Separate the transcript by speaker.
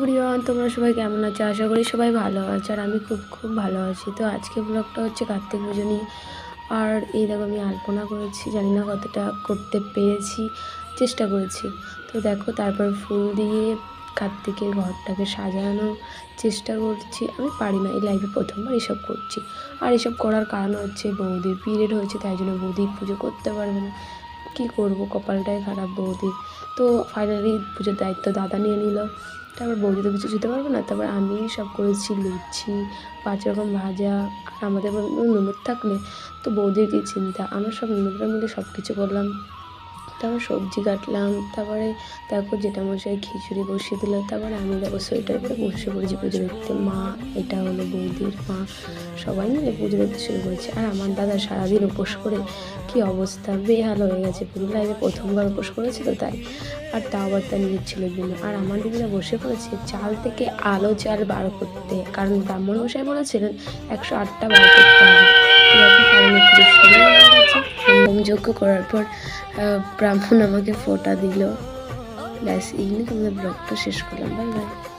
Speaker 1: Everyone, তোমরা সবাই কেমন আছো? আশা করি সবাই ভালো আছে আর আমি খুব খুব ভালো আছি। তো আজকে ব্লগটা হচ্ছে কার্তিক পুজো নিয়ে। আর এই দেখো আমি আলপনা করেছি, জানি না কতটা করতে পেরেছি, চেষ্টা করেছি। তো দেখো তারপর ফুল দিয়ে কার্তিকের ঘরটাকে সাজানোর চেষ্টা করছি। আমি পারি না, এই লাইফে প্রথমবার এসব করছি। আর এসব করার কারণ হচ্ছে বৌদির পিরিয়ড হয়েছে, তাই জন্য বৌদি পুজো করতে পারবে না। কী করবো, কপালটাই খারাপ বৌদির। তো ফাইনালি পুজোর দায়িত্ব দাদা নিয়ে নিল। তারপর বৌদি তো কিছু যেতে পারবে না, তারপর আমি সব করেছি, লুচি 5 রকম ভাজা। আর আমাদের ননদ থাকলে তো বৌদির কী চিন্তা, আমরা সব ননদরা মিলে সব কিছু করলাম। তারপর সবজি কাটলাম, তারপরে দেখো জেঠামশাই খিচুড়ি বসিয়ে দিল। তারপরে আমি দেখো সোয়েটার পরে বসে পড়েছি পুজো দেখতে। মা, এটা হলো বৌদির মা, সবাই মিলে পুজো দেখতে শুরু করেছে। আর আমার দাদা সারাদিন উপোস করে কি অবস্থা, বেহাল হয়ে গেছে পুরো। লাইফে প্রথমবার উপোস করেছে তো তাই। আর তাও আবার তার নিজের ছেলের জন্য। আর আমার দিদিরা বসে পড়েছে চাল থেকে আলো চাল বার করতে, কারণ ব্রাহ্মণ মশাই বলেছিলেন 108টা বার করতে হবে। হোম যজ্ঞ করার পর ব্রাহ্মণ আমাকে ফোঁটা দিল। ব্যাস এই নিয়ে তোমাদের ব্লগটা শেষ করলাম। Bye bye.